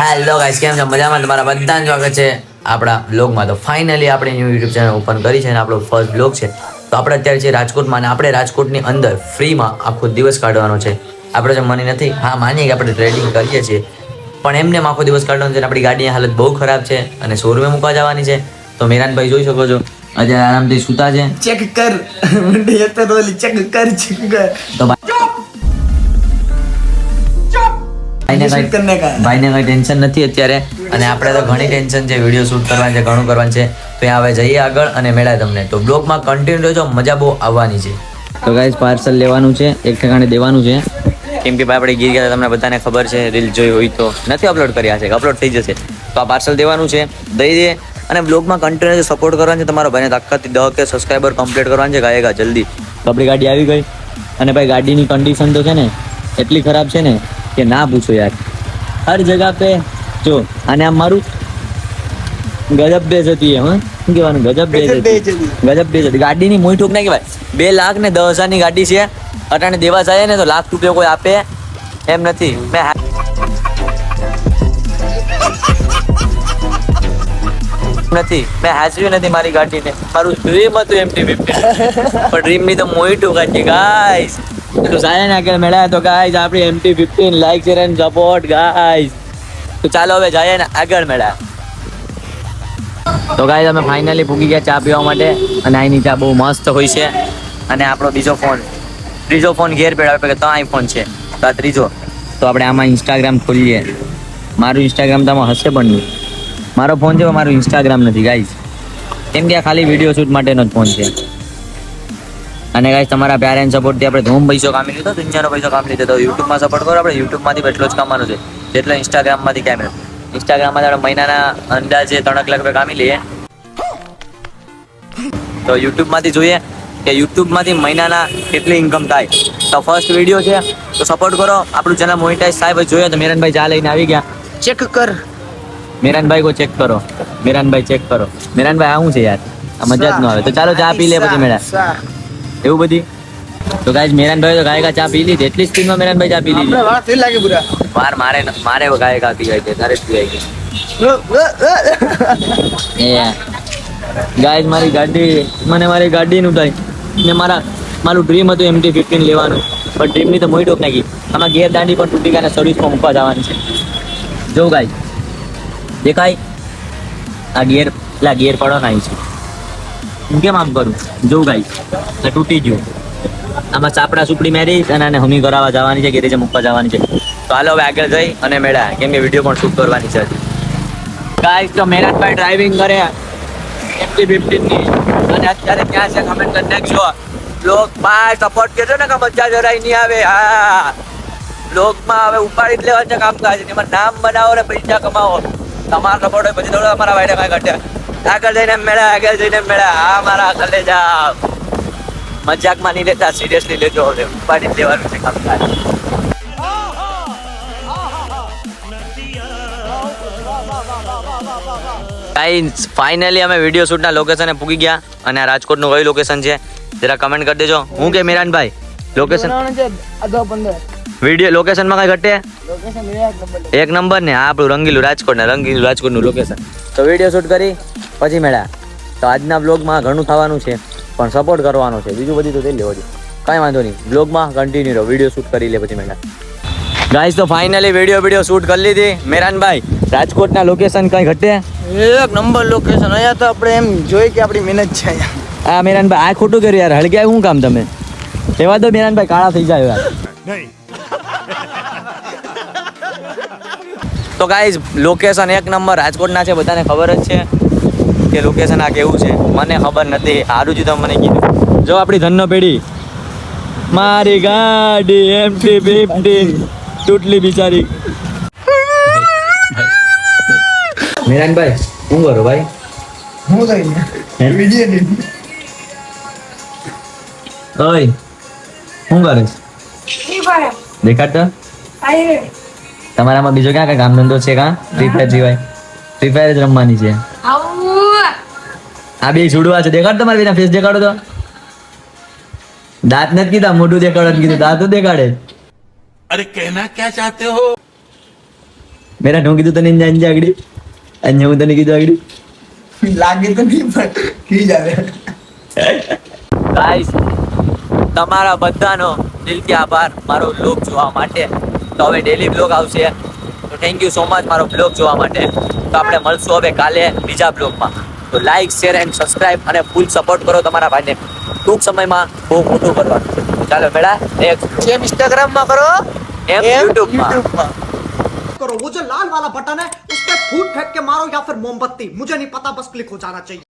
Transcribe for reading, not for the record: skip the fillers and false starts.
Hello guys, કેમ છો? મજામાં? તમારા બધાને સ્વાગત છે આપણા બ્લોગમાં. તો ફાઇનલી આપણે ન્યૂ યુટ્યુબ ચેનલ ઓપન કરી છે અને આપણો ફર્સ્ટ બ્લોગ છે. તો આપણે અત્યારે છે રાજકોટમાં, અને આપણે રાજકોટની અંદર ફ્રીમાં આખો દિવસ કાઢવાનો છે. આપણે જો મની નથી, હા માનીએ કે આપણે ટ્રેડિંગ કરીએ છીએ, પણ એમને આખો દિવસ કાઢવાનો છે. આપણી ગાડીની હાલત બહુ ખરાબ છે અને શોરૂમે મૂકવા જવાની છે. તો મેરાનભાઈ જોઈ શકો છો અત્યારે આરામથી સૂતા છે. ચેક કર મંડી અત્યારે ઓલી ચેક કર તો ભાઈને કઈ ટેન્શન નથી અત્યારે, અને આપણે તો ઘણી ટેન્શન છે. વિડીયો શૂટ કરવાની છે, ઘણું કરવાનું છે. તો હવે જઈએ આગળ અને મેળા તમને. તો બ્લોગમાં કન્ટિન્યુ રહેજો, મજા બહુ આવવાની છે. તો ગાઈસ, પાર્સલ લેવાનું છે, એક ઠેકાણે દેવાનું છે. કેમ કે ભાઈ આપણે ગીર ગયા તમને બધાને ખબર છે, રીલ જોઈ હોય તો. નથી અપલોડ કર્યા છે, અપલોડ થઈ જશે. તો આ પાર્સલ દેવાનું છે, દઈ દે. અને બ્લોગમાં કન્ટિન્યુ સપોર્ટ કરવાનો છે. તમારો ભાઈને તાકાતથી 10 કે સબસ્ક્રાઈબર કમ્પ્લીટ કરવાનું છે. ગાયેગા જલ્દી. તો આપણી ગાડી આવી ગઈ, અને ભાઈ ગાડીની કન્ડિશન તો છે ને એટલી ખરાબ છે ને કે ના પૂછો યાર. હર જગહ पे જો, અને આમ મારું ગજબ બેજતી હે. શું કહેવાનું? ગજબ બેજતી. ગાડીની મોઈ ઠોક ના કહેવાય. 2,10,000 ની ગાડી છે. અટાણે દેવા જાય ને તો લાખ રૂપિયા કોઈ આપે એમ નથી. મેં હાજરી નથી મારી ગાડીને. મારું ડ્રીમ હતું MT-50, પણ ડ્રીમ ની તો મોઈ ઠોકા છે ગાઈસ. તો સારા ને આગળ મેળા. તો ગાઈસ આપણી MT-15 like share and support guys. તો ચાલો હવે જઈએ ને આગળ મેળા. તો ગાઈસ અમે ફાઇનલી પૂગી ગયા ચા પીવા માટે, અને અહીંની ચા બહુ મસ્ત હોય છે. અને આપણો ત્રીજો ફોન ઘેર પેડા કે તો આઈફોન છે, તો આ ત્રીજો. તો આપણે આમાં ઇન્સ્ટાગ્રામ ખોલીએ. મારું ઇન્સ્ટાગ્રામ તો આમાં હશે પણ નહીં. મારો ફોન છે, મારું ઇન્સ્ટાગ્રામ નથી ગાઈસ. કેમ કે આ ખાલી વિડીયો શૂટ માટેનો જ ફોન છે. અને ગાઈસ તમારા પ્યાર એન્ડ સપોર્ટથી આપણે ધૂમ પૈસો કામી લીધો, દુનિયાનો પૈસો કામી લીધો. તો યુટ્યુબમાં સપોર્ટ કરો. આપણે યુટ્યુબમાંથી એટલો જ કમાવાનો છે જેટલો ઇન્સ્ટાગ્રામમાંથી કેમેરા. ઇન્સ્ટાગ્રામમાં આપણે મહિનાના અંદાજે 3 લાખ રૂપિયા કામી લઈએ. તો યુટ્યુબમાંથી જોઈએ કે યુટ્યુબમાંથી મહિનાના કેટલી ઇન્કમ થાય. તો ફર્સ્ટ વિડીયો છે, તો સપોર્ટ કરો. આપણું ચેનલ મોનિટાઈઝ સાહેબ જોઈએ. તો મેરાનભાઈ ચા લઈને આવી ગયા. ચેક કર મેરાનભાઈ કો ચેક કરો. મેરાનભાઈ ચેક કરો. મેરાનભાઈ આવું છે યાર, આ મજા જ ન આવે. તો ચાલો ચા પી લે પછી મેળા. એવું બધી. તો ગાઈસ મેરાનભાઈ તો ગાયકા ચા પી લીધી. એટલી સ્પીડમાં મેરાનભાઈ ચા પી લીધી. આપણે વાત લાગે પૂરા વાર મારે ગાયકા પી ગઈ છે, તારે જ પી ગઈ. ગાઈસ મારી ગાડીનું થાય ને મારું ડ્રીમ હતું MT-15 લેવાનું, પણ ડ્રીમની તો મોઈ ટોક નાખી. આમાં ગેર દાંડી પણ તૂટી ગયા, સર્વિસમાં મૂકવા જવાની છે. જો ગાઈસ દેખાય આ ગેર પડો નાઈ છે. હું કેમ આમ કરું? જો ગાઈસ તૂટી ગયું. આમાં ચાપડા સુપડી મેરીશ અને આને હમી કરાવવા જવાની છે, ગેરેજે મૂકવા જવાની છે. તો હાલો હવે આગળ જઈ અને મેળા, કેમ કે વિડીયો પણ શૂટ કરવાની છે. ગાઈસ તો મેરાનભાઈ ડ્રાઇવિંગ કરે MT-15 ની, અને અત્યારે ક્યાં છે કમેન્ટ કરી નાખજો. બ્લોગ માં સપોર્ટ કરજો ને, કે મજા જરાય નહીં આવે. હા, બ્લોગમાં હવે ઉપાડી જ લેવાનું છે કામકાજ. એમાં નામ બનાવો ને પૈસા કમાવો. તમારા સપોર્ટ હોય પછી થોડો અમારા ભાઈને કાંઈ ઘટે. આગળ જઈને મેળા. હા મારા આગળ લઈ જાઓ. મજાકમાં નહીં લેતા, સિરિયસલી લેજો. હવે ઉપાડી જ લેવાનું છે કામકાજ. ગાઈસ ફાઇનલી અમે વિડીયો શૂટના લોકેશને પૂગી ગયા, અને આ રાજકોટનું કયું લોકેશન છે જરા કમેન્ટ કરી દેજો. હું કે મેરાનભાઈ લોકેશન વિડીયો લોકેશનમાં કઈ ઘટે? એક નંબર ને. આ આપણું રંગીલું રાજકોટનું લોકેશન. તો વિડીયો શૂટ કરી પછી મેળા. તો આજના બ્લોગમાં ઘણું થવાનું છે, પણ સપોર્ટ કરવાનો છે. બીજું બધું તો થઈ લેવું છે, કાંઈ વાંધો નહીં. બ્લોગમાં કન્ટિન્યુ રહો, વિડીયો શૂટ કરી લે પછી મેળા. ગાઈસ તો ફાઇનલી વિડીયો શૂટ કરી લીધી. મેરાનભાઈ રાજકોટના લોકેશન કઈ ઘટે? એક નંબર લોકેશન. અહીંયા તો આપણે એમ જોઈ કે આપણી મહેનત છે અહીંયા. આ મેરાનભાઈ આ ખોટું કર્યું યાર. હળગ્યા શું કામ તમે? એવા તો મેરાનભાઈ કાળા થઈ જાય યાર. તો ગાઈસ લોકેશન એક નંબર રાજકોટના છે, બધાને ખબર જ છે કે લોકેશન આ કેવું છે. મને ખબર નથી, સારું જ તમે મને કીધું. જો આપણી ધનનો પેઢી, મારી ગાડી MT-15 તૂટલી બિચારી. મેરાનભાઈ શું કરો ભાઈ? હું થઈ વિડિયો નહીં. ઓય શું કરે? દેખાડ તો. તમારામાં બીજો ક્યાં કામ ધંધો છે? કાં ફ્રી ફાયર જ રમવાની છે. આ બે છોડવા છે. દેખાડ તમારે બેના ફેસ દેખાડો તો. દાંત નથી કીધા, મોઢું દેખાડો કીધું. દાંત દેખાડે. અરે કહેના ક્યાં ચાહતે હો? મેરા નો કીધું તને અંજા આગળી અંજા હું તને કીધું આગળી લાગે તો નહીં પણ કી જાવે ગાઈસ તમારા બધાનો દિલથી આભાર મારો બ્લોગ જોવા માટે. તો હવે ડેલી બ્લોગ આવશે, તો થેન્ક યુ સો મચ મારો બ્લોગ જોવા માટે. તો આપણે મળશું હવે કાલે બીજા બ્લોગમાં. તો લાઈક શેર એન્ડ સબસ્ક્રાઇબ અને ફૂલ સપોર્ટ કરો તમારા ભાઈને. ટૂંક સમયમાં બહુ મોટું કરવાનું છે. ચાલો મેળા નેક્સ્ટ જેમ ઇન્સ્ટાગ્રામમાં કરો એમ યુટ્યુબમાં. करो वो जो लाल वाला बटन है उस पर फूट फेंक के मारो या फिर मोमबत्ती, मुझे नहीं पता, बस क्लिक हो जाना चाहिए.